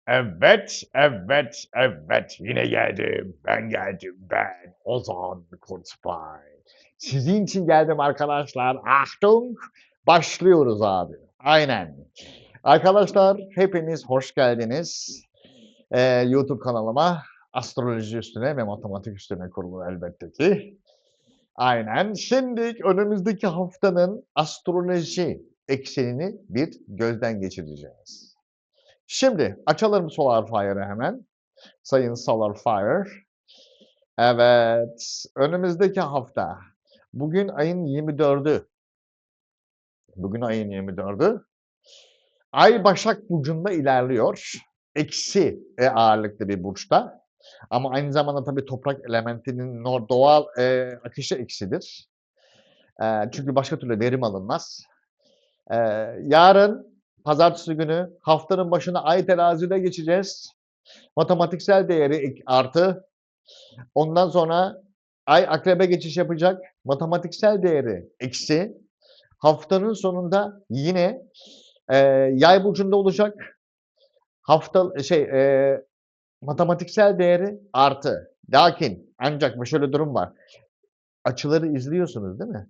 Evet, evet, evet. Yine geldim. Ben geldim. Ben Ozan Kuntay. Sizin için geldim arkadaşlar. Achtung! Başlıyoruz abi. Aynen. Arkadaşlar hepiniz hoş geldiniz. YouTube kanalıma astroloji üstüne ve matematik üstüne kurulu elbette ki. Aynen. Şimdi önümüzdeki haftanın astroloji eksenini bir gözden geçireceğiz. Şimdi açalım Solarfire'ı hemen. Sayın Solarfire. Evet. Önümüzdeki hafta. Bugün ayın 24'ü. Bugün ayın 24'ü. Ay Başak Burcu'nda ilerliyor. Eksi ağırlıklı bir burçta. Ama aynı zamanda tabii toprak elementinin doğal akışı eksidir. Çünkü başka türlü verim alınmaz. Yarın pazartesi günü haftanın başına Ay terazide geçeceğiz. Matematiksel değeri artı. Ondan sonra Ay Akrep'e geçiş yapacak. Matematiksel değeri eksi. Haftanın sonunda yine Yay burcunda olacak. Matematiksel değeri artı. Lakin ancak şöyle durum var. Açıları izliyorsunuz değil mi?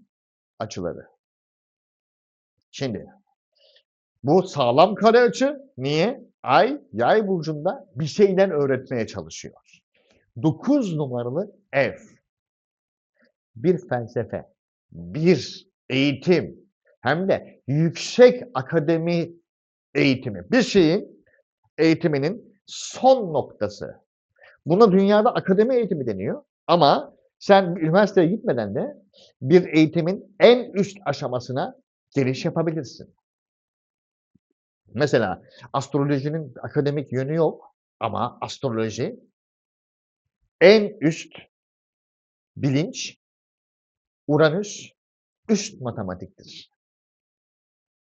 Açıları. Şimdi bu sağlam kare açı. Niye? Ay Yay burcunda bir şeyden öğretmeye çalışıyor. 9 numaralı ev. Bir felsefe, bir eğitim, hem de yüksek akademi eğitimi. Bir şeyin eğitiminin son noktası. Buna dünyada akademi eğitimi deniyor. Ama sen üniversiteye gitmeden de bir eğitimin en üst aşamasına giriş yapabilirsin. Mesela astrolojinin akademik yönü yok ama astroloji en üst bilinç, Uranüs üst matematiktir.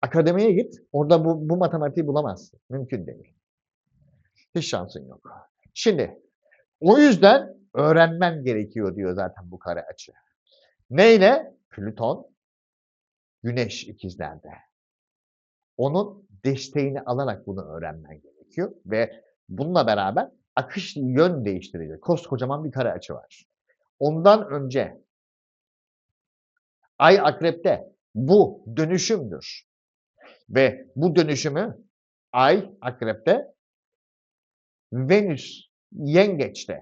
Akademiye git, orada bu matematiği bulamazsın. Mümkün değil. Hiç şansın yok. Şimdi o yüzden öğrenmen gerekiyor diyor zaten bu kare açı. Neyle? Plüton, Güneş ikizlerde. Onun desteğini alarak bunu öğrenmen gerekiyor ve bununla beraber akış yön değiştirecek. Koskocaman bir kare açı var. Ondan önce Ay Akrep'te bu dönüşümdür. Ve bu dönüşümü Ay Akrep'te, Venüs Yengeç'te.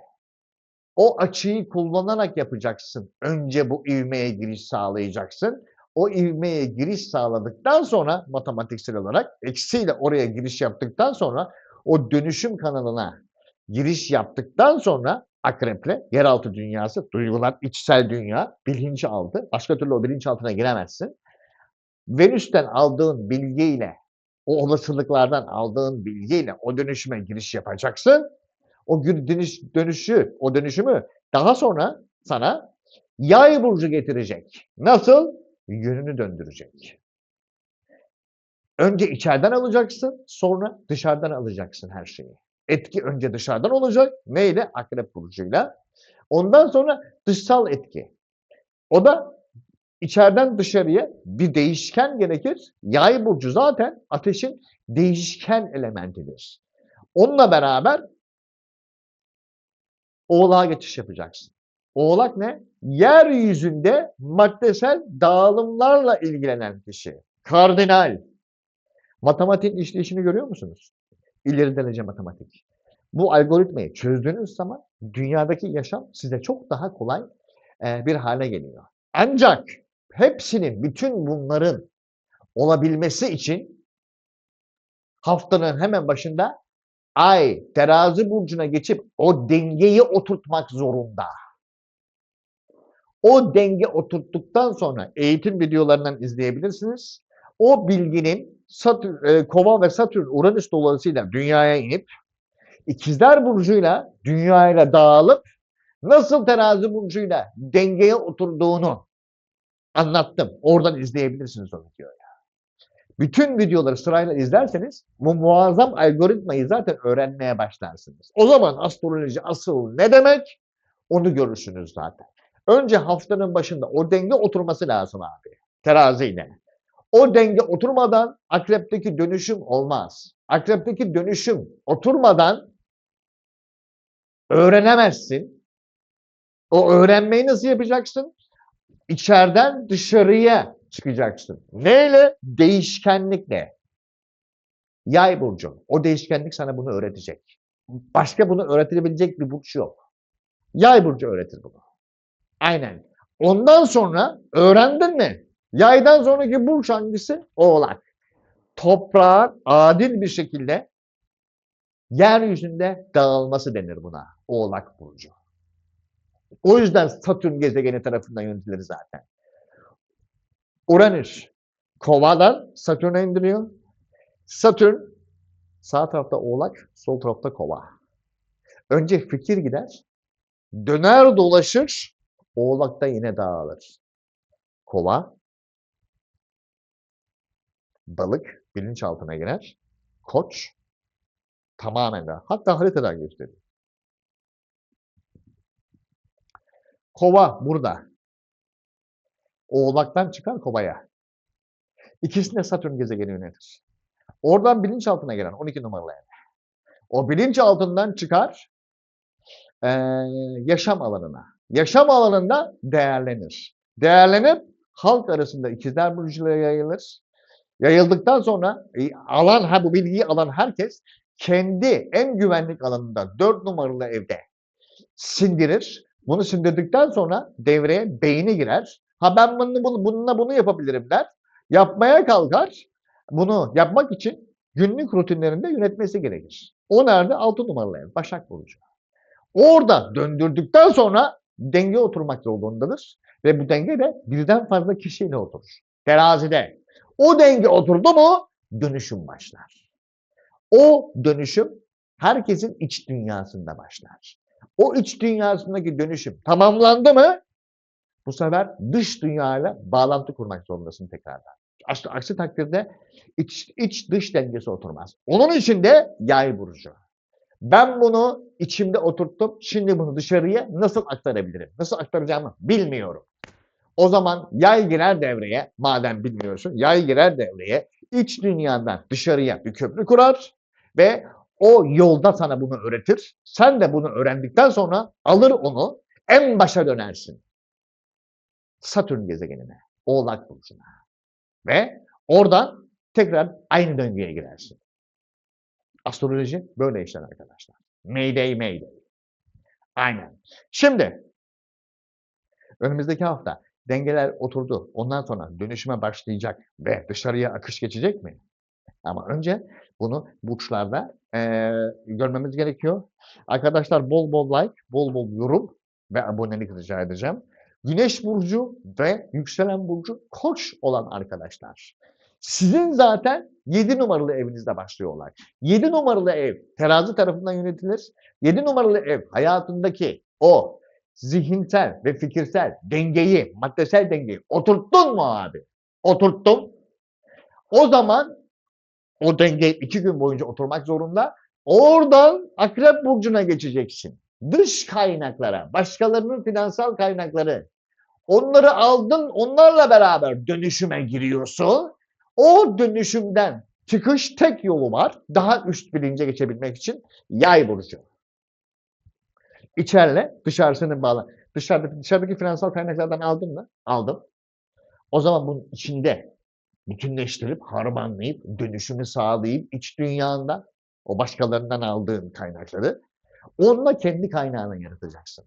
O açıyı kullanarak yapacaksın. Önce bu ivmeye giriş sağlayacaksın. O ivmeye giriş sağladıktan sonra matematiksel olarak eksiyle oraya giriş yaptıktan sonra o dönüşüm kanalına giriş yaptıktan sonra Akrep'le yeraltı dünyası, duygular, içsel dünya, bilinçaltı. Başka türlü o bilinçaltına giremezsin. Venüs'ten aldığın bilgiyle, o olasılıklardan aldığın bilgiyle o dönüşüme giriş yapacaksın. O dönüşümü daha sonra sana Yay burcu getirecek. Nasıl? Yönünü döndürecek. Önce içeriden alacaksın, sonra dışarıdan alacaksın her şeyi. Etki önce dışarıdan olacak. Neyle? Akrep burcuyla. Ondan sonra dışsal etki. O da içeriden dışarıya bir değişken gerekir. Yay burcu zaten ateşin değişken elementidir. Onunla beraber Oğlağa geçiş yapacaksın. Oğlak ne? Yeryüzünde maddesel dağılımlarla ilgilenen kişi. Kardinal. Matematiğin işleyişini görüyor musunuz? İleri derece matematik. Bu algoritmayı çözdüğünüz zaman dünyadaki yaşam size çok daha kolay bir hale geliyor. Ancak hepsinin, bütün bunların olabilmesi için haftanın hemen başında Ay terazi burcuna geçip o dengeyi oturtmak zorunda. O denge oturttuktan sonra eğitim videolarından izleyebilirsiniz. O bilginin Kova ve Satürn Uranüs dolayısıyla dünyaya inip İkizler burcuyla dünyayla dağılıp nasıl terazi burcuyla dengeye oturduğunu anlattım. Oradan izleyebilirsiniz o videoyu. Bütün videoları sırayla izlerseniz bu muazzam algoritmayı zaten öğrenmeye başlarsınız. O zaman astroloji asıl ne demek? Onu görürsünüz zaten. Önce haftanın başında o denge oturması lazım abi. Teraziyle. O denge oturmadan akrepteki dönüşüm olmaz. Akrepteki dönüşüm oturmadan öğrenemezsin. O öğrenmeyi nasıl yapacaksın? İçeriden dışarıya çıkacaksın. Neyle? Değişkenlikle. Yay burcu. O değişkenlik sana bunu öğretecek. Başka bunu öğretilebilecek bir burç yok. Yay burcu öğretir bunu. Aynen. Ondan sonra öğrendin mi? Yaydan sonraki burç hangisi? Oğlak. Toprağın adil bir şekilde yeryüzünde dağılması denir buna. Oğlak burcu. O yüzden Satürn gezegeni tarafından yönetilir zaten. Uranüs Kova'dan Satürn'e indiriyor. Satürn sağ tarafta Oğlak, sol tarafta Kova. Önce fikir gider, döner dolaşır, Oğlak'ta yine dağılır. Kova, Balık bilinçaltına girer. Koç tamamen de, hatta haritadan gösteriyor. Kova burada. Oğlak'tan çıkar Kova'ya. İkisini de Satürn gezegeni yönetir. Oradan bilinçaltına giren 12 numaralı ev. O bilinçaltından çıkar yaşam alanına. Yaşam alanında değerlenir. Değerlenip halk arasında ikizler burcuyla yayılır. Yayıldıktan sonra bu bilgiyi alan herkes kendi en güvenlik alanında 4 numaralı evde sindirir. Bunu sindirdikten sonra devreye beyni girer. Ha ben bununla bunu yapabilirim der. Yapmaya kalkar. Bunu yapmak için günlük rutinlerinde yönetmesi gerekir. O nerede? 6 numaralı ev. Başak Burcu. Orada döndürdükten sonra denge oturmak zorundadır. Ve bu denge de birden fazla kişiyle oturur. Terazide. O denge oturdu mu dönüşüm başlar. O dönüşüm herkesin iç dünyasında başlar. O iç dünyasındaki dönüşüm tamamlandı mı bu sefer dış dünyayla bağlantı kurmak zorundasın tekrardan. Aksi takdirde iç dış dengesi oturmaz. Onun için de yay burcu. Ben bunu içimde oturttum. Şimdi bunu dışarıya nasıl aktarabilirim? Nasıl aktaracağımı bilmiyorum. O zaman yay girer devreye. Madem bilmiyorsun, yay girer devreye. İç dünyadan dışarıya bir köprü kurar ve o yolda sana bunu öğretir. Sen de bunu öğrendikten sonra alır onu en başa dönersin. Satürn gezegenine, Oğlak burcuna ve oradan tekrar aynı döngüye girersin. Astroloji böyle işler arkadaşlar. Mayday mayday. Aynen. Şimdi önümüzdeki hafta dengeler oturdu. Ondan sonra dönüşüme başlayacak ve dışarıya akış geçecek mi? Ama önce bunu burçlarda görmemiz gerekiyor. Arkadaşlar bol bol like, bol bol yorum ve abonelik rica edeceğim. Güneş burcu ve yükselen burcu Koç olan arkadaşlar. Sizin zaten 7 numaralı evinizde başlıyorlar. 7 numaralı ev terazi tarafından yönetilir. 7 numaralı ev hayatındaki o zihinsel ve fikirsel dengeyi, maddesel dengeyi oturttun mu abi? Oturttum. O zaman o denge 2 gün boyunca oturmak zorunda. Oradan Akrep burcuna geçeceksin. Dış kaynaklara, başkalarının finansal kaynakları. Onları aldın, onlarla beraber dönüşüme giriyorsun. O dönüşümden çıkış tek yolu var. Daha üst bilince geçebilmek için Yay burcu. İçerle dışarısını bağla. Dışarıdaki finansal kaynaklardan aldın mı? Aldım. O zaman bunun içinde bütünleştirip, harmanlayıp, dönüşümü sağlayıp iç dünyanda o başkalarından aldığın kaynakları onunla kendi kaynağını yaratacaksın.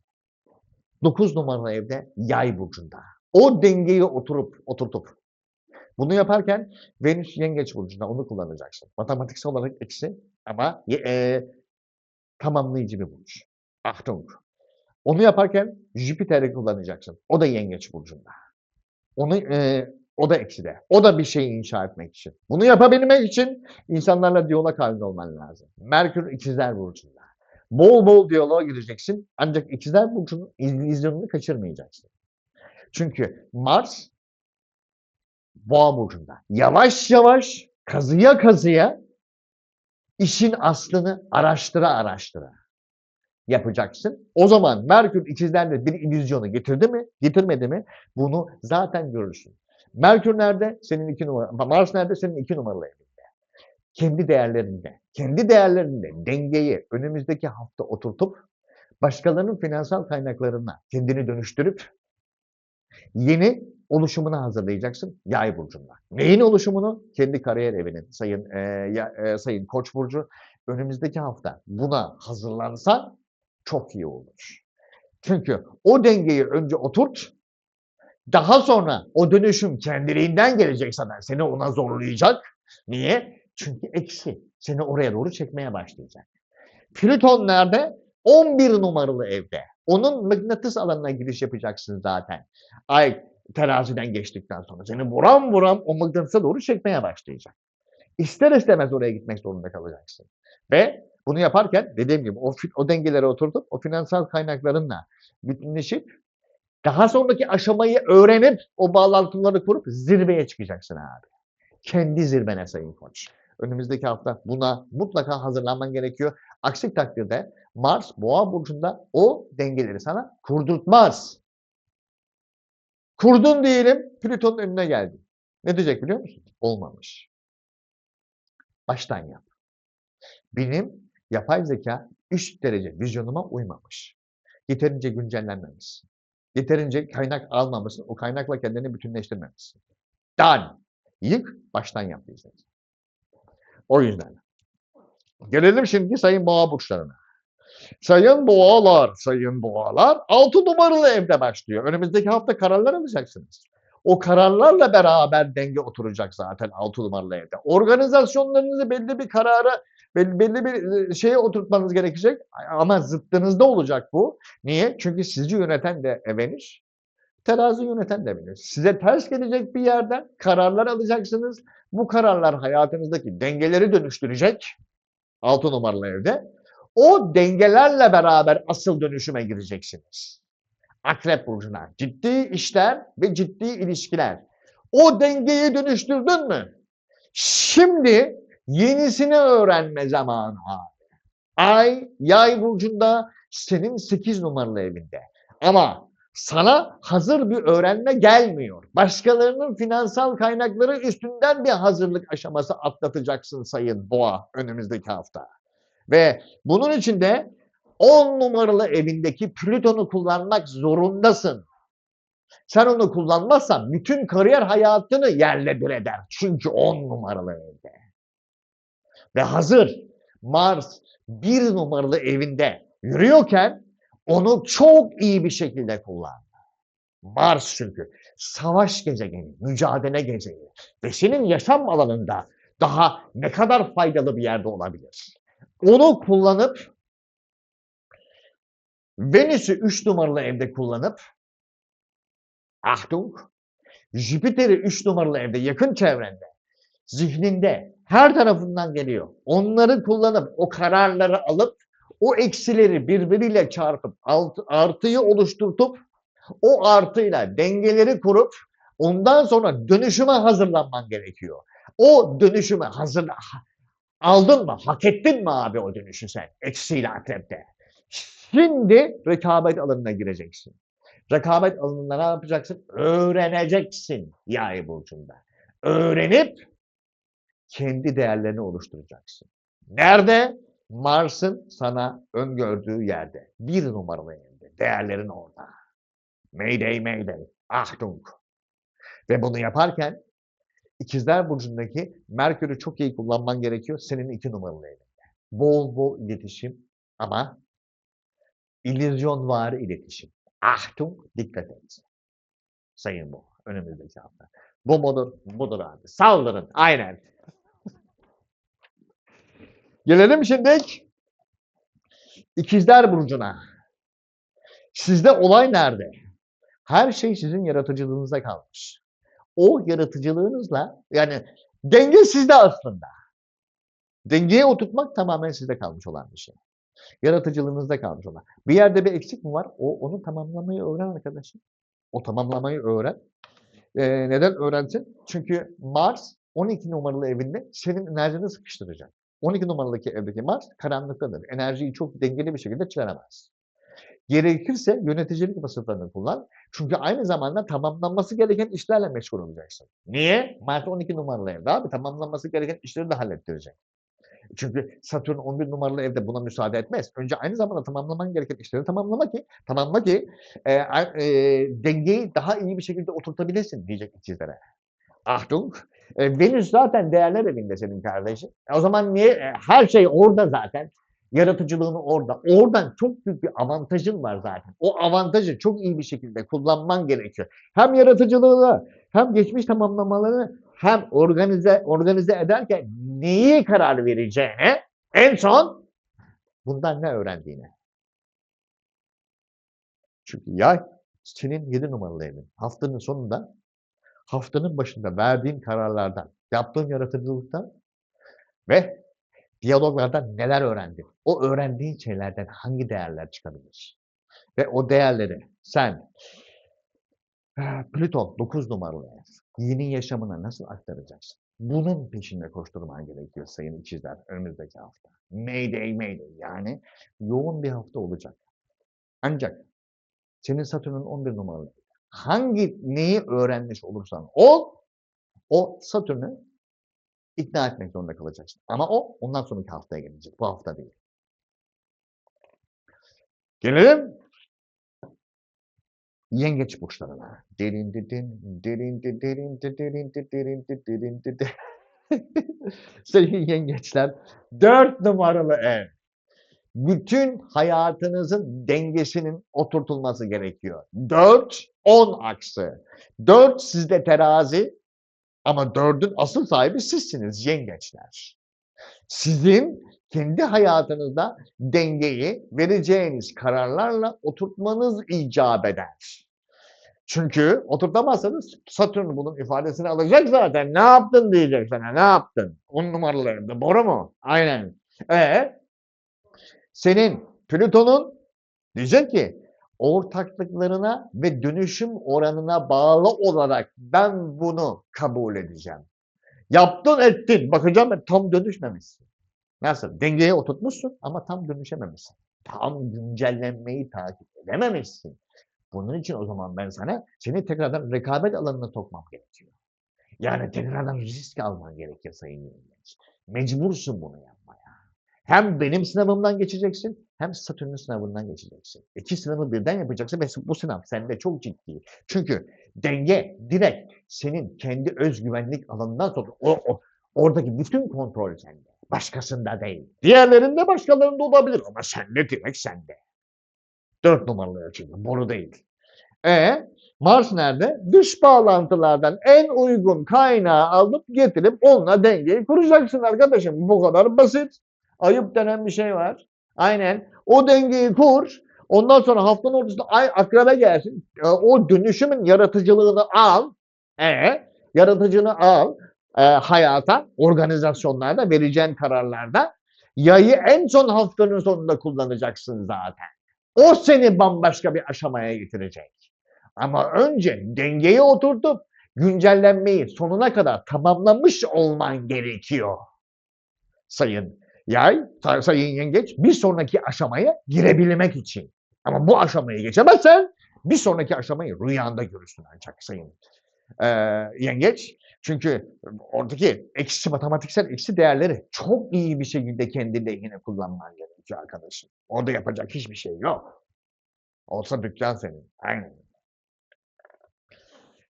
9 numaralı evde Yay burcunda. O dengeyi oturtup bunu yaparken Venüs Yengeç burcunda onu kullanacaksın. Matematiksel olarak eksi ama tamamlayıcı bir burç. Achtung. Onu yaparken Jüpiter'i kullanacaksın. O da Yengeç burcunda. Onu o da ekside. O da bir şeyi inşa etmek için. Bunu yapabilmek için insanlarla diyalog halinde olman lazım. Merkür ikizler burcunda. Bol bol diyaloğa gireceksin. Ancak ikizler burcunun vizyonunu kaçırmayacaksın. Çünkü Mars Boğa burcunda. Yavaş yavaş kazıya kazıya işin aslını araştıra yapacaksın. O zaman Merkür ikizlerle bir illüzyonu getirdi mi, getirmedi mi bunu zaten görürsün. Merkür nerede? Senin 2 numara. Mars nerede? Senin 2 numaralı evinde. Kendi değerlerinde dengeyi önümüzdeki hafta oturtup başkalarının finansal kaynaklarına kendini dönüştürüp yeni oluşumunu hazırlayacaksın Yay burcunda. Neyin oluşumunu? Kendi kariyer evinin sayın Koç burcu. Önümüzdeki hafta buna hazırlansan çok iyi olur. Çünkü o dengeyi önce oturt, daha sonra o dönüşüm kendiliğinden gelecek sana. Seni ona zorlayacak. Niye? Çünkü eksi. Seni oraya doğru çekmeye başlayacak. Plüton nerede? 11 numaralı evde. Onun mıknatıs alanına giriş yapacaksın zaten. Ay teraziden geçtikten sonra seni buram buram o mıknatısa doğru çekmeye başlayacak. İster istemez oraya gitmek zorunda kalacaksın. Ve bunu yaparken dediğim gibi o dengeleri oturtup o finansal kaynaklarınla bütünleşip daha sonraki aşamayı öğrenip o bağlantıları kurup zirveye çıkacaksın abi. Kendi zirvene sayın Koç. Önümüzdeki hafta buna mutlaka hazırlanman gerekiyor. Aksi takdirde Mars Boğa burcunda o dengeleri sana kurdurtmaz. Kurdun diyelim, Plüton'un önüne geldi. Ne diyecek biliyor musun? Olmamış. Baştan yap. Benim yapay zeka üst derece vizyonuma uymamış. Yeterince güncellenmemişsin. Yeterince kaynak almamışsın. O kaynakla kendini bütünleştirmemişsin. Done. Yık, baştan yap diyeceksin. O yüzden. Gelelim şimdi sayın boğa burçlarına. Sayın boğalar 6 numaralı evde başlıyor. Önümüzdeki hafta kararlar alacaksınız. O kararlarla beraber denge oturacak zaten 6 numaralı evde. Organizasyonlarınızı belli bir karara, belli bir şeye oturtmanız gerekecek. Ama zıttınızda olacak bu. Niye? Çünkü sizi yöneten de Venüs, terazi yöneten de Venüs. Size ters gelecek bir yerden kararlar alacaksınız. Bu kararlar hayatınızdaki dengeleri dönüştürecek. 6 numaralı evde. O dengelerle beraber asıl dönüşüme gireceksiniz. Akrep burcuna ciddi işler ve ciddi ilişkiler. O dengeyi dönüştürdün mü? Şimdi yenisini öğrenme zamanı. Ay Yay burcunda senin 8 numaralı evinde. Ama sana hazır bir öğrenme gelmiyor. Başkalarının finansal kaynakları üstünden bir hazırlık aşaması atlatacaksın sayın Boğa önümüzdeki hafta. Ve bunun için de 10 numaralı evindeki Plüton'u kullanmak zorundasın. Sen onu kullanmazsan bütün kariyer hayatını yerle bir eder. Çünkü 10 numaralı evde. Ve hazır Mars 1 numaralı evinde yürüyorken onu çok iyi bir şekilde kullan. Mars çünkü savaş gezegeni, mücadele gezegeni ve senin yaşam alanında daha ne kadar faydalı bir yerde olabilir? Onu kullanıp Venüs'ü 3 numaralı evde kullanıp Achtung, Jüpiter'i 3 numaralı evde yakın çevrende, zihninde her tarafından geliyor. Onları kullanıp o kararları alıp o eksileri birbiriyle çarpıp artıyı oluşturup o artıyla dengeleri kurup ondan sonra dönüşüme hazırlanman gerekiyor. O dönüşüme aldın mı? Hak ettin mi abi o dönüşü sen? Eksiyle akrepte. Şimdi rekabet alanına gireceksin. Rekabet alanında ne yapacaksın? Öğreneceksin Yay burcunda. Öğrenip kendi değerlerini oluşturacaksın. Nerede? Mars'ın sana öngördüğü yerde. 1 numaralı evde. Değerlerin orada. Mayday, mayday. Achtung. Ve bunu yaparken İkizler burcundaki Merkür'ü çok iyi kullanman gerekiyor. Senin 2 numaralı evinde. Bol bol iletişim ama illüzyonvari iletişim. Achtung, dikkat et. Sayın bu. Önümüzdeki hafta. Bu mudur? Budur abi. Saldırın. Aynen. Gelelim şimdi İkizler burcuna. Sizde olay nerede? Her şey sizin yaratıcılığınıza kalmış. O yaratıcılığınızla yani denge sizde aslında. Dengeyi oturtmak tamamen sizde kalmış olan bir şey. Yaratıcılığınızda kalmış olan. Bir yerde bir eksik mi var? Onu tamamlamayı öğren arkadaşım. O tamamlamayı öğren. Neden öğrensin? Çünkü Mars 12 numaralı evinde senin enerjini sıkıştıracak. 12 numaralı evdeki Mars karanlıktadır. Enerjiyi çok dengeli bir şekilde çıkaramaz. Gerekirse yöneticilik vasıflarını kullan. Çünkü aynı zamanda tamamlanması gereken işlerle meşgul olacaksın. Niye? Mart 12 numaralı evde abi. Tamamlanması gereken işleri de hallettirecek. Çünkü Satürn 11 numaralı evde buna müsaade etmez. Önce aynı zamanda tamamlaman gereken işleri tamamla ki dengeyi daha iyi bir şekilde oturtabilesin diyecek ikizlere. Achtung! Venüs zaten değerler evinde senin kardeşin. O zaman niye? Her şey orada zaten. Yaratıcılığın orada. Oradan çok büyük bir avantajın var zaten. O avantajı çok iyi bir şekilde kullanman gerekiyor. Hem yaratıcılığını, hem geçmiş tamamlamalarını, hem organize ederken neyi karar vereceğine, en son bundan ne öğrendiğine. Çünkü yay senin 7 numaralı evin. Haftanın sonunda, haftanın başında verdiğin kararlardan, yaptığın yaratıcılıktan ve diyaloglardan neler öğrendin? O öğrendiğin şeylerden hangi değerler çıkabilir? Ve o değerleri sen Plüton 9 numaralı ev, yeni yaşamına nasıl aktaracaksın? Bunun peşinde koşturman gerekiyor sayın ikizler önümüzdeki hafta. Mayday Mayday yani yoğun bir hafta olacak. Ancak senin Satürn'ün 11 numaralı neyi öğrenmiş olursan o Satürn'ü ikna etmek zorunda kalacaksın. Ama o ondan sonraki haftaya gelecek. Bu hafta değil. Gelelim yengeç burçlarına. Sayın yengeçler 4 numaralı ev. Bütün hayatınızın dengesinin oturtulması gerekiyor. 4-10 aksı. 4 sizde terazi ama 4'ün asıl sahibi sizsiniz yengeçler. Sizin kendi hayatınızda dengeyi vereceğiniz kararlarla oturtmanız icap eder. Çünkü oturtamazsanız Satürn bunun ifadesini alacak zaten. Ne yaptın diyecek sana. Ne yaptın? 10 numaralı evde. Boru mu? Aynen. Senin Plüton'un diyecek ki ortaklıklarına ve dönüşüm oranına bağlı olarak ben bunu kabul edeceğim. Yaptın ettin. Bakacağım tam dönüşmemişsin. Nasıl? Dengeye oturtmuşsun ama tam dönüşememişsin. Tam güncellenmeyi takip edememişsin. Bunun için o zaman ben seni tekrardan rekabet alanına sokmam gerekiyor. Yani tekrardan risk alman gerekiyor sayın dinleyiciler. Mecbursun bunu yapmaya. Hem benim sınavımdan geçeceksin, hem Satürn'ün sınavından geçeceksin. 2 sınavı birden yapacaksın ve bu sınav sende çok ciddi. Çünkü denge direkt senin kendi özgüvenlik alanından sonra oradaki bütün kontrol sende. Başkasında değil. Diğerlerinde başkalarında olabilir ama sende direkt sende. 4 numaralı çünkü boru değil. Mars nerede? Dış bağlantılardan en uygun kaynağı alıp getirip onunla dengeyi kuracaksın arkadaşım. Bu kadar basit. Ayıp denen bir şey var. Aynen. O dengeyi kur. Ondan sonra haftanın ortasında ay akraba gelsin. O dönüşümün yaratıcılığını al. Yaratıcılığını al. Hayata, organizasyonlarda, vereceğin kararlarda. Yayı en son haftanın sonunda kullanacaksın zaten. O seni bambaşka bir aşamaya getirecek. Ama önce dengeyi oturtup güncellenmeyi sonuna kadar tamamlamış olman gerekiyor. Sayın Yay, sayın Yengeç bir sonraki aşamaya girebilmek için. Ama bu aşamayı geçemezsen bir sonraki aşamayı rüyanda görürsün ancak sayın Yengeç. Çünkü oradaki matematiksel eksi değerleri çok iyi bir şekilde kendi lehine kullanman gerekiyor arkadaşım. Orada yapacak hiçbir şey yok. Olsa dükkan senin. Aynen.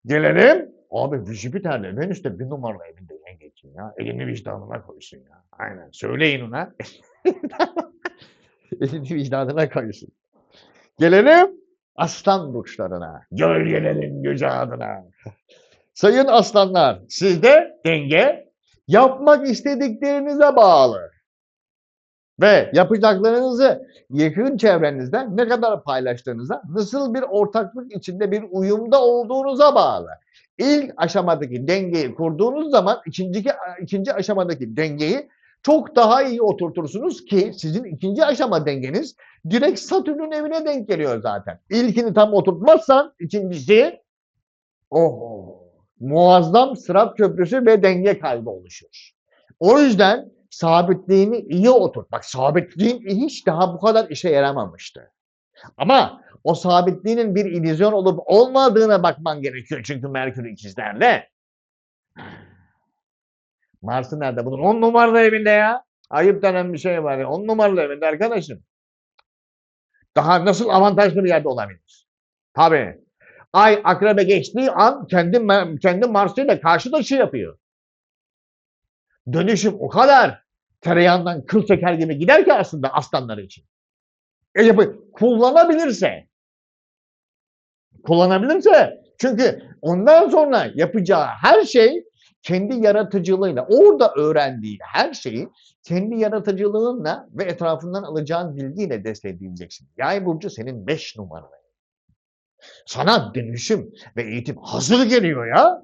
Gelelim. Abi Jüpiter'le Venüs de 1 numaralı evinde yengeçin ya. Elini vicdanına koysun ya. Aynen. Söyleyin ona. Elini vicdanına koysun. Gelelim aslan burçlarına. Gölgelerin gücü adına. Sayın aslanlar, sizde denge yapmak istediklerinize bağlı. Ve yapacaklarınızı yakın çevrenizde ne kadar paylaştığınıza, nasıl bir ortaklık içinde bir uyumda olduğunuza bağlı. İlk aşamadaki dengeyi kurduğunuz zaman ikinci aşamadaki dengeyi çok daha iyi oturtursunuz ki sizin ikinci aşama dengeniz direkt Satürn'ün evine denk geliyor zaten. İlkini tam oturtmazsan ikincisi muazzam Sırat Köprüsü ve denge kaybı oluşur. O yüzden sabitliğini iyi oturt. Bak sabitliğin hiç daha bu kadar işe yaramamıştı. Ama o sabitliğinin bir illüzyon olup olmadığına bakman gerekiyor. Çünkü Merkür ikizlerde. Mars'ı nerede? Bunun 10 numaralı evinde ya. Ayıp denen bir şey var ya. 10 numaralı evinde arkadaşım. Daha nasıl avantajlı bir yerde olabilir? Tabii. Ay Akrep'e geçtiği an kendi Mars'ıyla karşıdaşı yapıyor. Dönüşüm o kadar tereyağından kıl çeker gibi gider ki aslında aslanlar için. Kullanabilirse çünkü ondan sonra yapacağı her şey kendi yaratıcılığıyla, orada öğrendiği her şeyi kendi yaratıcılığınla ve etrafından alacağın bilgiyle destekleyeceksin. Yay burcu senin 5 numaralı. Sana dönüşüm ve eğitim hazır geliyor ya.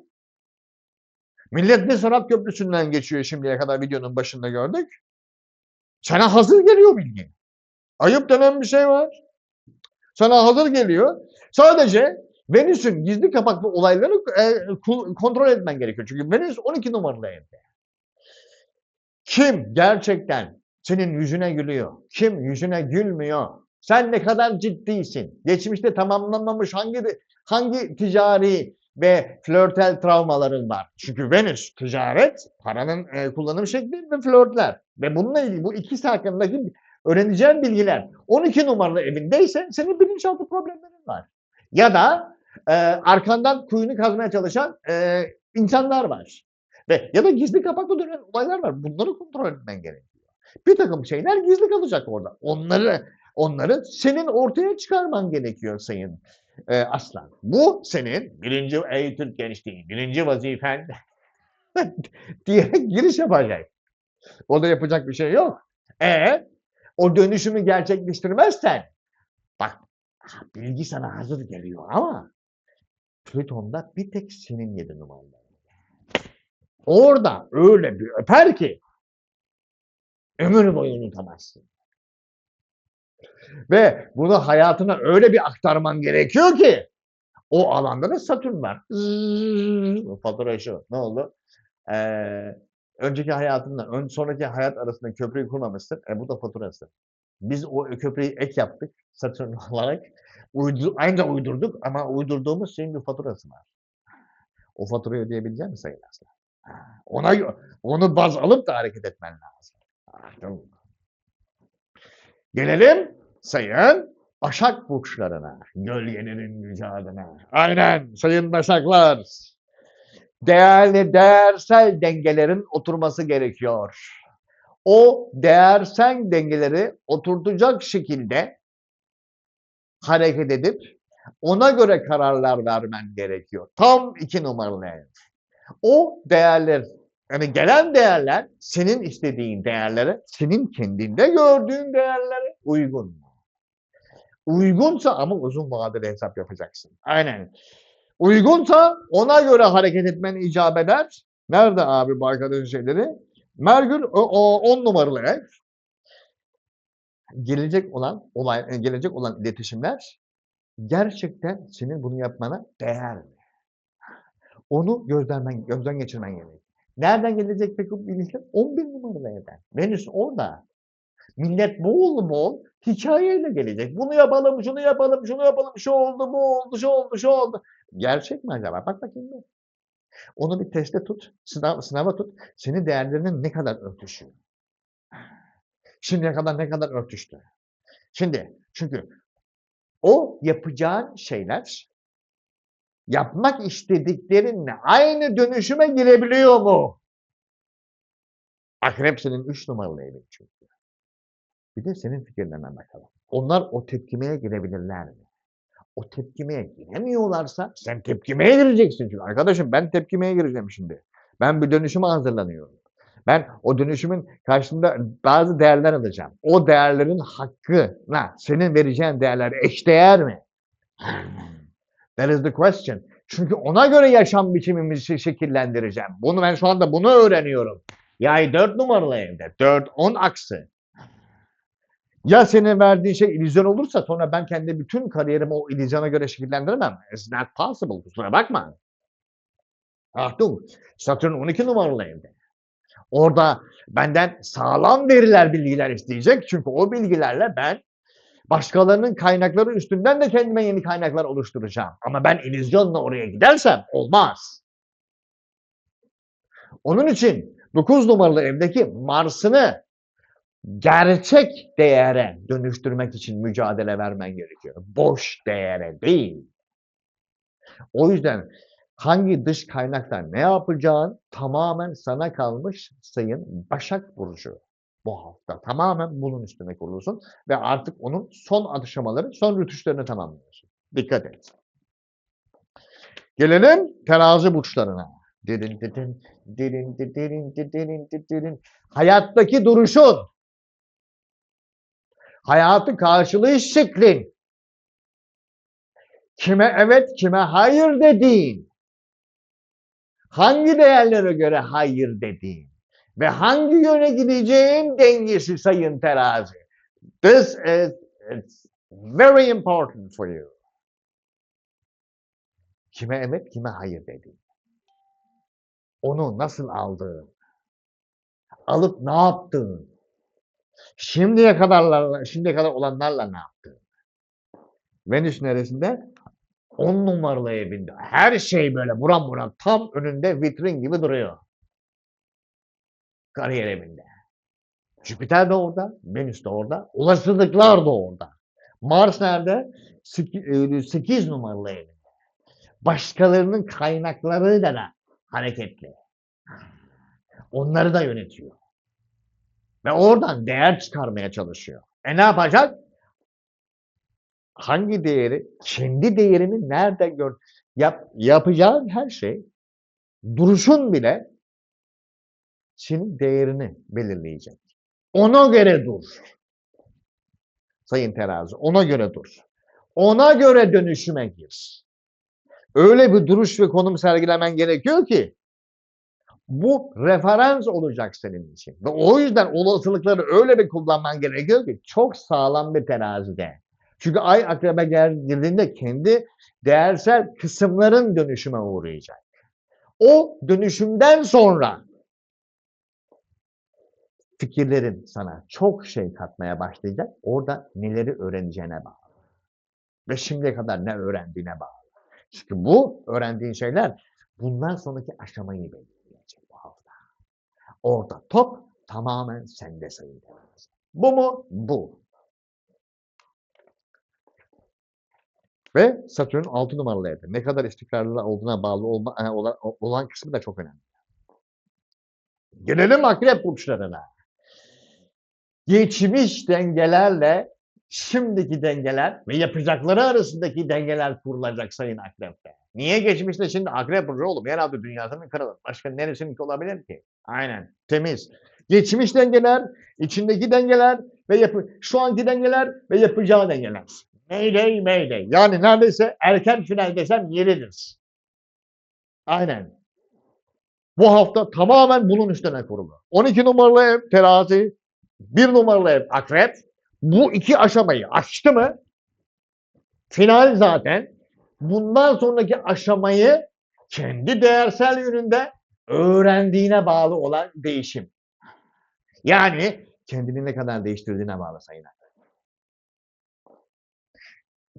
Millet ne sanat köprüsünden geçiyor şimdiye kadar videonun başında gördük. Sana hazır geliyor bilgi. Ayıp denen bir şey var. Sana hazır geliyor. Sadece Venüs'ün gizli kapaklı olayları kontrol etmen gerekiyor. Çünkü Venüs 12 numaralı evde. Kim gerçekten senin yüzüne gülüyor? Kim yüzüne gülmüyor? Sen ne kadar ciddisin? Geçmişte tamamlanmamış hangi ticari ve flörtel travmaların var? Çünkü Venüs ticaret, paranın kullanım şekli ve flörtler. Ve bununla ilgili bu ikisi hakkındaki öğreneceğin bilgiler 12 numaralı evindeyse senin bilinçaltı problemlerin var. Ya da arkandan kuyunu kazmaya çalışan insanlar var. Ya da gizli kapaklı dönen olaylar var. Bunları kontrol etmen gerekiyor. Bir takım şeyler gizli kalacak orada. Onları senin ortaya çıkarman gerekiyor sayın Aslan. Bu senin birinci ey Türk gençliği, birinci vazifen diyerek giriş yapacak. O da yapacak bir şey yok. O dönüşümü gerçekleştirmezsen bak bilgi sana hazır geliyor ama Plüton'da bir tek senin 7 numaran. Orada öyle bir öper ki ömür boyu unutamazsın. Ve bunu hayatına öyle bir aktarman gerekiyor ki o alanda da Satürn var. Fatura şu. Ne oldu? Önceki hayatınla sonraki hayat arasında köprüyü kurmamışsın. Bu da faturası. Biz o köprüyü ek yaptık Satürn olarak. Aynı uydurduk ama uydurduğumuz şeyin bir faturası var. O faturayı ödeyebilecek misin Sayın Aslan? Onu baz alıp da hareket etmen lazım. Gelelim sayın Başak burçlarına. Gölgelerin mücadelene. Aynen sayın Başaklar. Değersel dengelerin oturması gerekiyor. O değersel dengeleri oturtacak şekilde hareket edip ona göre kararlar vermen gerekiyor. Tam 2 numaralı ev. O değerler, yani gelen değerler senin istediğin değerlere, senin kendinde gördüğün değerlere uygun mu? Uygunsa ama uzun vadeli hesap yapacaksın. Aynen. Uygunsa ona göre hareket etmen icap eder. Nerede abi bu arkadaşın şeyleri? Merkür 10 numaralı ev. Gelecek olan iletişimler gerçekten senin bunu yapmana değer mi? Onu gözden geçirmen gerekiyor. Nereden gelecek peki bu bilgiler? 11 numaralı evden. Venüs orada. Millet bol bol hikayeyle gelecek. Bunu yapalım, şunu yapalım, şunu yapalım, şu oldu, bu oldu, şu oldu, şu oldu. Gerçek mi acaba? Bak bakayım bir. Onu bir teste tut, sınava tut. Senin değerlerinin ne kadar örtüşüyor? Şimdiye kadar ne kadar örtüştü? Çünkü o yapacağın şeyler yapmak istediklerinle aynı dönüşüme girebiliyor mu? Akrep senin 3 numaralı evin çünkü. Bir de senin fikirlerine bakalım. Onlar o tepkimeye girebilirler mi? O tepkimeye giremiyorlarsa sen tepkimeye gireceksin çünkü. Arkadaşım ben tepkimeye gireceğim şimdi. Ben bir dönüşüme hazırlanıyorum. Ben o dönüşümün karşısında bazı değerler alacağım. O değerlerin hakkına senin vereceğin değerler eşdeğer mi? That is the question. Çünkü ona göre yaşam biçimimi şekillendireceğim. Ben şu anda bunu öğreniyorum. Yay 4 numaralı evde. 4-10 aksı. Ya senin verdiğin şey illüzyon olursa sonra ben kendi bütün kariyerimi o illüzyona göre şekillendiremem. It's not possible. Kusura bakma. Achtung. Satürn 12 numaralı evde. Orada benden sağlam bilgiler isteyecek. Çünkü o bilgilerle ben Başkalarının kaynakları üstünden de kendime yeni kaynaklar oluşturacağım. Ama ben illüzyonla oraya gidersem olmaz. Onun için 9 numaralı evdeki Mars'ını gerçek değere dönüştürmek için mücadele vermen gerekiyor. Boş değere değil. O yüzden hangi dış kaynaktan ne yapacağın tamamen sana kalmış Sayın Başak Burcu. Bu hafta tamamen bunun üstüne kurulursun ve artık onun son aşamaları, son rütuşlarını tamamlıyorsun. Dikkat et. Gelelim terazi burçlarına. Derin derin, derin derin derin derin. Hayattaki duruşun, hayatı karşılayış şeklin, kime evet kime hayır dediğin, hangi değerlere göre hayır dediğin ve hangi yöne gideceğin dengesi Sayın Terazi. This is it's very important for you. Kime evet kime hayır dediğin. Onu nasıl aldığın, alıp ne yaptığın, şimdiye kadar olanlarla ne yaptığın. Venüs neresinde? 10 numaralı evinde. Her şey böyle buram buram tam önünde vitrin gibi duruyor. Kariyer evinde. Jüpiter de orada, Venüs de orada, olasılıklar da orada. Mars nerede? 8 numaralı evinde. Başkalarının kaynaklarıyla da hareketli. Onları da yönetiyor. Ve oradan değer çıkarmaya çalışıyor. Ne yapacak? Hangi değeri, kendi değerini nerede yapacağın her şey, duruşun bile senin değerini belirleyecek. Ona göre dur. Sayın Terazi, ona göre dur. Ona göre dönüşüme gir. Öyle bir duruş ve konum sergilemen gerekiyor ki bu referans olacak senin için. Ve o yüzden olasılıkları öyle bir kullanman gerekiyor ki çok sağlam bir terazide. Çünkü ay akrebe girdiğinde kendi değersel kısımların dönüşüme uğrayacak. O dönüşümden sonra fikirlerin sana çok şey katmaya başlayacak. Orada neleri öğreneceğine bağlı. Ve şimdiye kadar ne öğrendiğine bağlı. Çünkü bu öğrendiğin şeyler bundan sonraki aşamayı belirleyecek bu hafta. Orada top tamamen sende Sayın Terazi. Bu mu? Bu. Ve Satürn 6 numaralı evde. Ne kadar istikrarlı olduğuna bağlı olan kısmı da çok önemli. Gelelim akrep burçlarına. Geçmiş dengelerle şimdiki dengeler ve yapacakları arasındaki dengeler kurulacak Sayın Akrep'te. Niye geçmişte şimdi Akrep burcu oğlum? Yeraltı dünyasının kralı. Başka neresininki olabilir ki? Aynen. Temiz. Geçmiş dengeler, içindeki dengeler ve şu anki dengeler ve yapacağı dengeler. Mayday, mayday. Yani neredeyse erken final desem yeridir. Aynen. Bu hafta tamamen bunun üstüne kurulu. 12 numaralı ev terazi, 1 numaralı ev akrep. Bu iki aşamayı aştı mı? Final zaten. Bundan sonraki aşamayı kendi değersel yönünde öğrendiğine bağlı olan değişim. Yani kendini ne kadar değiştirdiğine bağlı Sayın Akrep.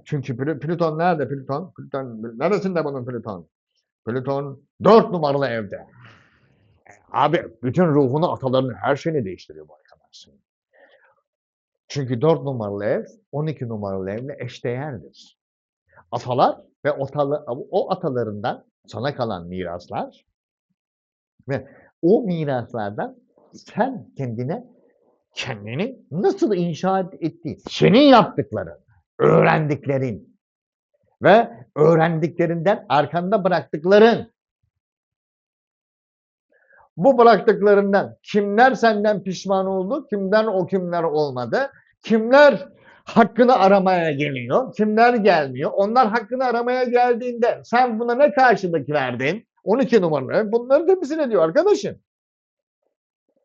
Çünkü Plüton nerede Plüton? Plüton neresinde bunun Plüton? Plüton 4 numaralı evde. Abi bütün ruhunu, atalarını, her şeyini değiştiriyor bu arkadaşlar. Çünkü 4 numaralı ev 12 numaralı evle eşdeğerdir. Atalar ve o atalarından sana kalan miraslar ve o miraslardan sen kendini nasıl inşa ettiğin, senin yaptıkların, öğrendiklerin ve öğrendiklerinden arkanda bıraktıkların. Bu bıraktıklarından kimler senden pişman oldu, kimler olmadı, kimler hakkını aramaya geliyor, kimler gelmiyor. Onlar hakkını aramaya geldiğinde sen buna ne karşılık verdin? 12 numaralı. Bunları temsil ediyor arkadaşım.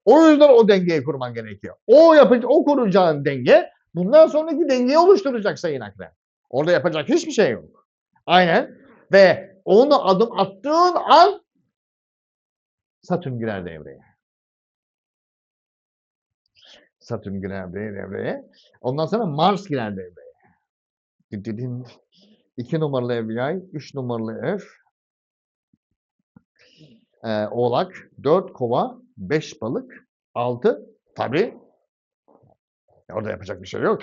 O yüzden o dengeyi kurman gerekiyor. O kuracağın denge bundan sonraki dengeyi oluşturacak Sayın Akrep. Orada yapacak hiçbir şey yok. Aynen. Ve onu adım attığın an Satürn girer devreye. Satürn girer devreye. Ondan sonra Mars girer devreye. Didin. 2 numaralı ev Yay, 3 numaralı ev Oğlak, 4 Kova, 5 Balık, 6 tabii orada yapacak bir şey yok.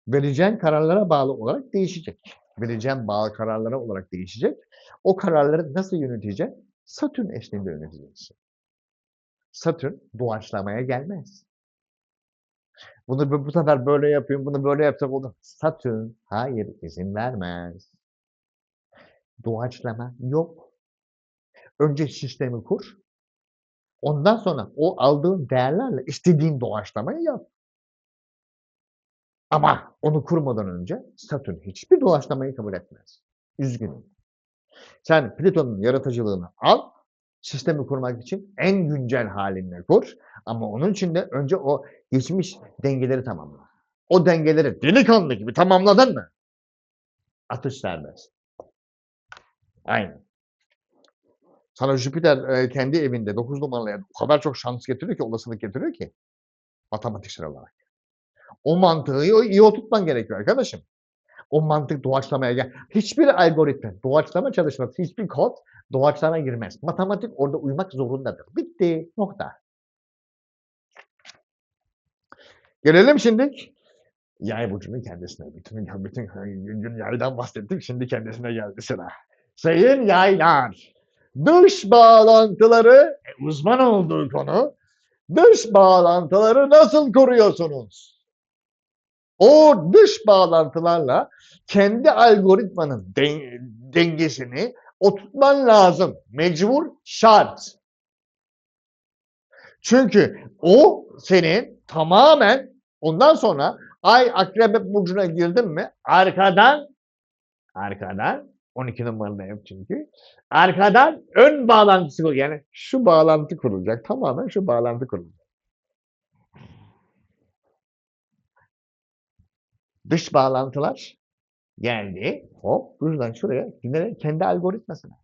Vereceğin kararlara bağlı olarak değişecek. Vereceğin bağlı kararlara olarak değişecek. O kararları nasıl yöneteceksin? Satürn eşliğinde yöneteceksin. Satürn doğaçlamaya gelmez. Bunu bu sefer böyle yapayım, bunu böyle yapacak olur. Satürn hayır izin vermez. Doğaçlama yok. Önce sistemi kur. Ondan sonra o aldığın değerlerle istediğin doğaçlamayı yap. Ama onu kurmadan önce Satürn hiçbir doğaçlamayı kabul etmez. Üzgünüm. Sen Plüton'un yaratıcılığını al, sistemi kurmak için en güncel haline kur. Ama onun için de önce o geçmiş dengeleri tamamla. O dengeleri delikanlı gibi tamamladın mı? Atış serbest. Aynen. Sana Jüpiter kendi evinde 9 numaralı ev o kadar çok şans getiriyor ki, olasılık getiriyor ki matematiksel olarak. O mantığı iyi oturtman gerekiyor arkadaşım. O mantık doğaçlamaya gel. Hiçbir algoritma, doğaçlama çalışması, hiçbir kod doğaçlama girmez. Matematik orada uymak zorundadır. Bitti. Nokta. Gelelim şimdi Yay burcunun kendisine. Bütün gün yaydan bahsettik. Şimdi kendisine geldi sıra. Sayın yaylar, dış bağlantıları uzman olduğu konu. Dış bağlantıları nasıl koruyorsunuz? O dış bağlantılarla kendi algoritmanın dengesini oturtman lazım. Mecbur, şart. Çünkü o senin tamamen ondan sonra Ay Akrep burcuna girdin mi arkadan 12 numaralı ev çünkü arkadan ön bağlantısı kurulacak. Yani şu bağlantı kurulacak. Tamamen şu bağlantı kurulacak. Dış bağlantılar geldi. Hop buradan şuraya kendi algoritmasına.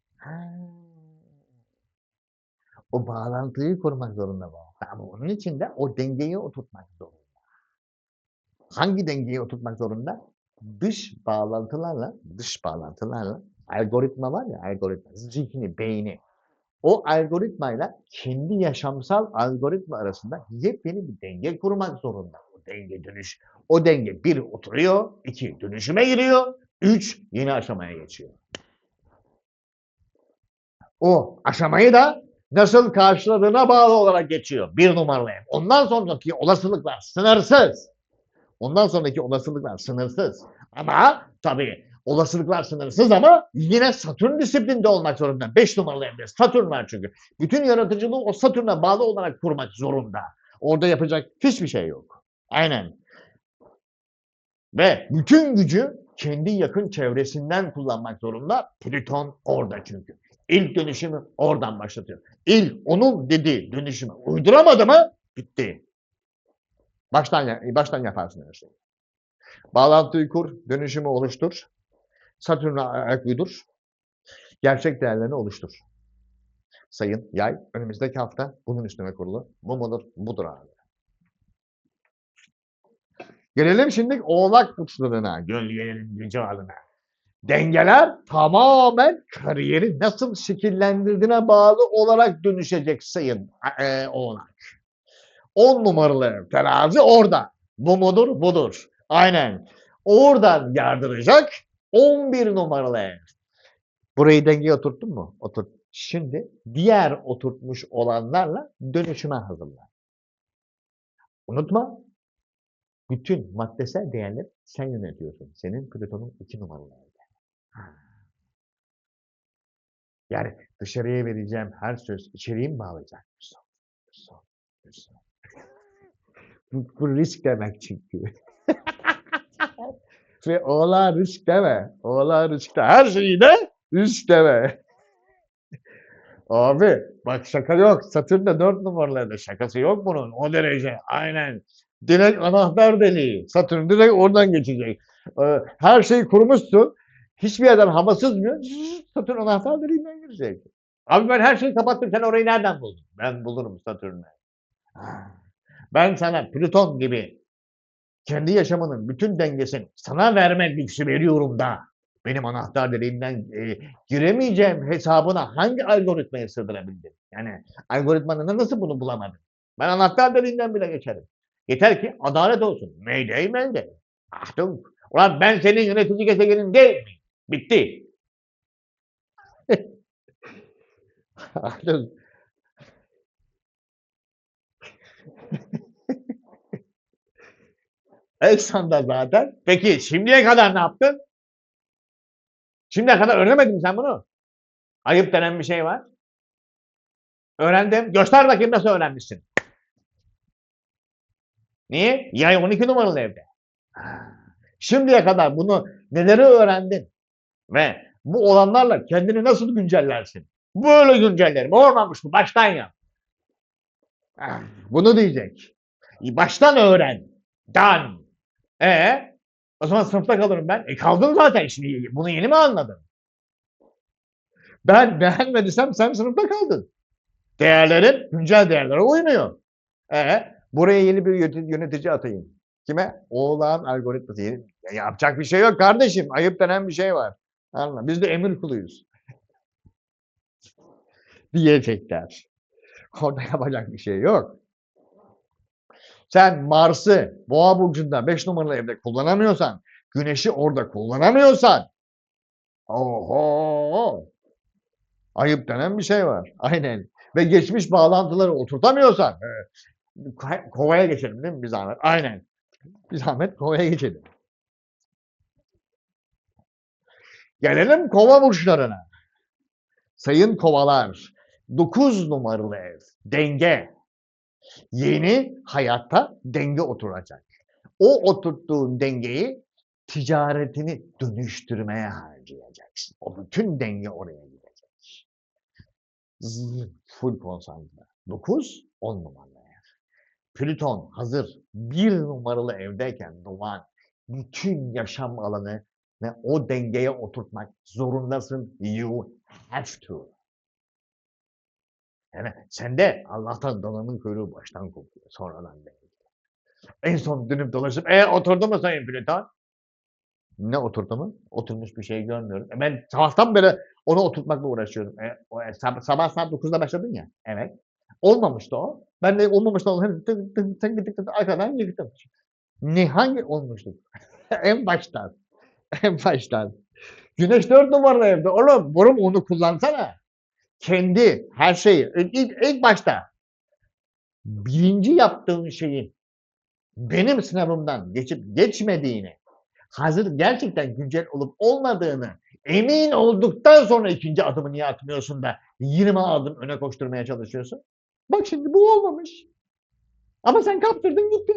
O bağlantıyı kurmak zorunda bu. Ama onun için de o dengeyi oturtmak zorunda. Hangi dengeyi oturtmak zorunda? Dış bağlantılarla algoritma var ya, algoritma, zihni, beyni. O algoritmayla kendi yaşamsal algoritma arasında yepyeni bir denge kurmak zorunda. O denge 1 oturuyor, 2 dönüşüme giriyor, 3 yeni aşamaya geçiyor. O aşamayı da nasıl karşıladığına bağlı olarak geçiyor. 1 numaralı ev. Ondan sonraki olasılıklar sınırsız. Ama tabii olasılıklar sınırsız ama yine Satürn disiplinde olmak zorunda. 5 numaralı evde Satürn var çünkü. Bütün yaratıcılığı o Satürn'e bağlı olarak kurmak zorunda. Orada yapacak hiçbir şey yok. Aynen. Ve bütün gücü kendi yakın çevresinden kullanmak zorunda. Plüton orada çünkü. İlk dönüşümü oradan başlatıyor. Onun dediği dönüşümü uyduramadı mı bitti. Baştan yaparsın her şeyi. Bağlantıyı kur, dönüşümü oluştur. Satürn'e ayak uydur. Gerçek değerlerini oluştur. Sayın Yay, önümüzdeki hafta bunun üstüne kurulu. Bu mudur? Budur abi. Gelelim şimdi Oğlak burçlarına, gölgelerin gücü adına. Dengeler tamamen kariyeri nasıl şekillendirdiğine bağlı olarak dönüşecek sayın Oğlak. 10 numaralı terazi orada. Bu mudur? Budur. Aynen. Oradan yardıracak 11 numaralı ev. Burayı dengeye oturttun mu? Oturt. Şimdi diğer oturtmuş olanlarla dönüşüme hazırlan. Unutma. Bütün maddesel değerleri sen yönetiyorsun. Senin Plüton'un 2 numaralı evde. Yani dışarıya vereceğim her söz içeriği mi bağlayacak? Bu risk demek çünkü. Ve oğlan risk deme. Oğlan risk deme. Her şeyi de risk deme. Abi bak şaka yok. Satürn'de 4 numaralarda şakası yok bunun. O derece. Aynen. Direkt anahtar deliği. Satürn direkt oradan geçecek. Her şeyi kurmuşsun. Hiçbir yerden hava sızmıyor. Satürn anahtar deliğinden girecek. Abi ben her şeyi kapattım. Sen orayı nereden buldun? Ben bulurum Satürn'ü. Ben sana Plüton gibi kendi yaşamının bütün dengesini sana verme lüksü veriyorum da benim anahtar deliğinden giremeyeceğim hesabına hangi algoritmaya sığdırabildin? Yani algoritmanın nasıl bunu bulamadın? Ben anahtar deliğinden bile geçerim. Yeter ki adalet olsun. Mayday mayday. Achtung. Ulan ben senin yönetici gezegenin değil miyim? Bitti. Achtung. En sonunda zaten. Peki şimdiye kadar ne yaptın? Şimdiye kadar öğrenemedin mi sen bunu? Ayıp denen bir şey var. Öğrendim. Göster bakayım nasıl öğrenmişsin. Niye? Yay 12 numaralı evde. Şimdiye kadar bunu neleri öğrendin? Ve bu olanlarla kendini nasıl güncellersin? Böyle güncellerim. Olmamış mı? Baştan yap. Bunu diyecek. Baştan öğren. Done. O zaman sınıfta kalırım ben. Kaldın zaten şimdi. Bunu yeni mi anladın? Ben beğenmediysem sen sınıfta kaldın. Değerlerin güncel değerlere uymuyor. Buraya yeni bir yönetici atayım. Kime? Oğlan algoritması. Yapacak bir şey yok kardeşim. Ayıp denen bir şey var. Anladın? Biz de emir kuluyuz. Diyecekler. Orada yapacak bir şey yok. Sen Mars'ı Boğa burcunda 5 numaralı evde kullanamıyorsan, Güneş'i orada kullanamıyorsan, oho, ayıp denen bir şey var. Aynen. Ve geçmiş bağlantıları oturtamıyorsan, Kova'ya geçelim değil mi bir zahmet? Aynen. Bir zahmet Kova'ya geçelim. Gelelim Kova burçlarına. Sayın Kovalar, 9 numaralı ev, denge. Yeni hayatta denge oturacak. O oturttuğun dengeyi ticaretini dönüştürmeye harcayacaksın. O bütün denge oraya gidecek. Full konsantre. 9, 10 numaralı ev. Plüton hazır 1 numaralı evdeyken Doğan bütün yaşam alanı ve o dengeye oturtmak zorundasın. You have to. Yani sende Allah'tan dananın kuyruğu baştan kopuyor. Sonradan değil. En son dönüp dolaşıp oturdu mu Sayın Plüton? Ne oturdu mu? Oturmuş bir şey görmüyorum. Ben sabahtan beri onu oturtmakla uğraşıyorum. Sabah saat 9'da başladın ya. Evet. Olmamıştı o. Ben de olmamıştı onu arkadan yıktım. Hangi olmuştuk? En baştan. En baştan. Güneş 4 numaralı evde. Oğlum onu kullansana. Kendi her şeyi. İlk başta birinci yaptığın şeyin benim sınavımdan geçip geçmediğini, hazır gerçekten güncel olup olmadığını emin olduktan sonra ikinci adımı niye atmıyorsun da 20 adım öne koşturmaya çalışıyorsun? Bak şimdi bu olmamış. Ama sen kaptırdın gitti.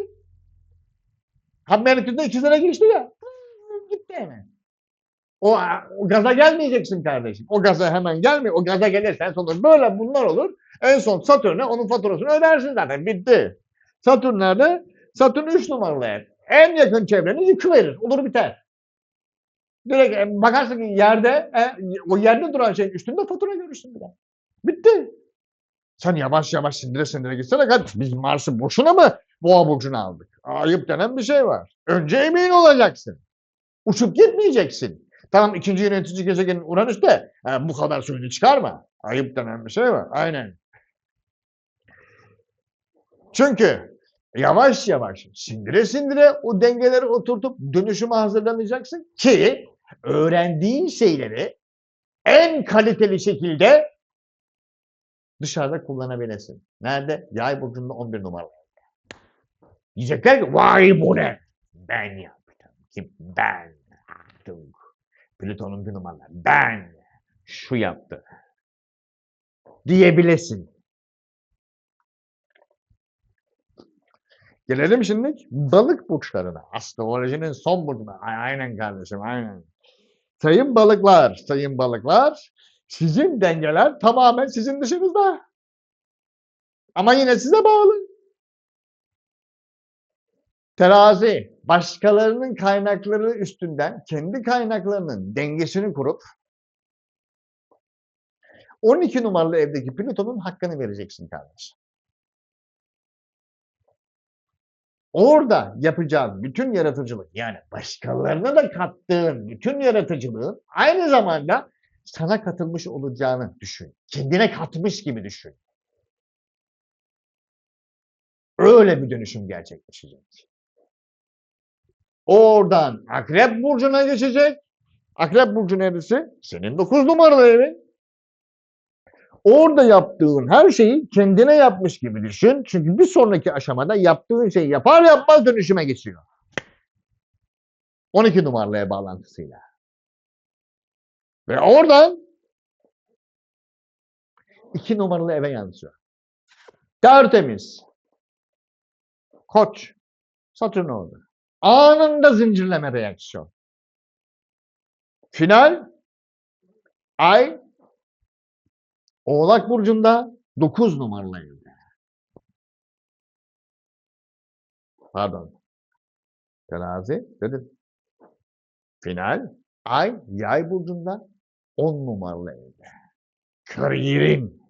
Meriç'te 2 sene geçti ya. Gitti hemen. O gaza gelmeyeceksin kardeşim. O gaza hemen gelme. O gaza gelirsen sonra böyle bunlar olur. En son Satürn'e onun faturasını ödersin zaten. Bitti. Satürn nerede? Satürn 3 numaralı ev. En yakın çevreni yıkıverir. Olur biter. Direkt bakarsın ki yerde o yerde duran şeyin üstünde fatura görürsün bile. Bitti. Sen yavaş yavaş sindire sindire gitsene kardeşim. Biz Mars'ı boşuna mı Boğa burcuna aldık? Ayıp denen bir şey var. Önce emin olacaksın. Uçup gitmeyeceksin. Tamam ikinci yönetici gezegenin Uranüs'te bu kadar suyunu çıkarma. Ayıp denen bir şey var. Aynen. Çünkü yavaş yavaş sindire sindire o dengeleri oturtup dönüşüme hazırlanacaksın ki öğrendiğin şeyleri en kaliteli şekilde dışarıda kullanabilesin. Nerede? Yay burcunda 11 numaralı. Diyecekler ki vay bu ne? Ben yaptım. Kim? Ben yaptım. Plüton'un bir numaralı. Ben şu yaptı. Diyebilesin. Gelelim şimdi balık burçlarına. Astrolojinin son burcuna. Aynen kardeşim, aynen. Sayın balıklar, sayın balıklar, sizin dengeler tamamen sizin dışınızda. Ama yine size bağlı. Terazi, başkalarının kaynakları üstünden kendi kaynaklarının dengesini kurup 12 numaralı evdeki Plüton'un hakkını vereceksin kardeşim. Orada yapacağın bütün yaratıcılık, yani başkalarına da kattığın bütün yaratıcılığın aynı zamanda sana katılmış olacağını düşün. Kendine katmış gibi düşün. Öyle bir dönüşüm gerçekleşecek. Oradan Akrep burcuna geçecek. Akrep burcu neresi? Senin 9 numaralı evin. Orada yaptığın her şeyi kendine yapmış gibi düşün. Çünkü bir sonraki aşamada yaptığın şeyi yapar yapmaz dönüşüme geçiyor. 12 numaralı ev bağlantısıyla. Ve oradan 2 numaralı eve yansıyor. Tertemiz. Koç. Satürn orada. Anında zincirleme reaksiyon. Final. Ay. Oğlak burcunda 9 numaralı evde. Pardon. Terazi dedim. Final. Ay. Yay burcunda 10 numaralı evde.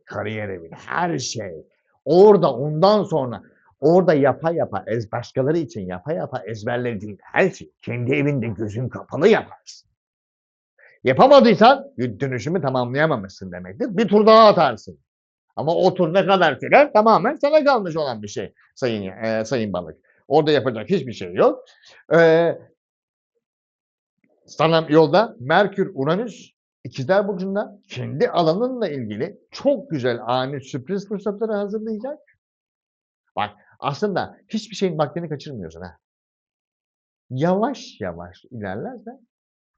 Kariyer evin, her şey. Orada ondan sonra orada yapa yapa başkaları için yapa yapa ezberlediğin her şey kendi evinde gözün kapalı yaparsın. Yapamadıysan dönüşümü tamamlayamamışsın demektir. Bir tur daha atarsın. Ama o tur ne kadar sürer tamamen sana kalmış olan bir şey sayın balık. Orada yapacak hiçbir şey yok. Sana yolda Merkür, Uranüs İkizler Burcu'nda kendi alanınla ilgili çok güzel ani sürpriz fırsatları hazırlayacak. Bak aslında hiçbir şeyin vaktini kaçırmıyorsun ha. Yavaş yavaş ilerlersen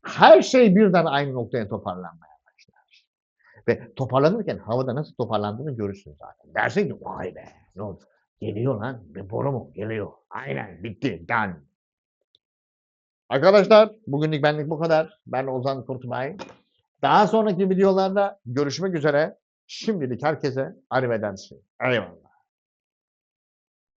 her şey birden aynı noktaya toparlanmaya başlar. Ve toparlanırken havada nasıl toparlandığını görürsün zaten. Dersin ki vay be ne oldu? Geliyor lan bir boru mu? Geliyor. Aynen bitti. Done. Arkadaşlar bugünlük benlik bu kadar. Ben Ozan Kurtulay. Daha sonraki videolarda görüşmek üzere. Şimdilik herkese arrivederci. Eyvallah.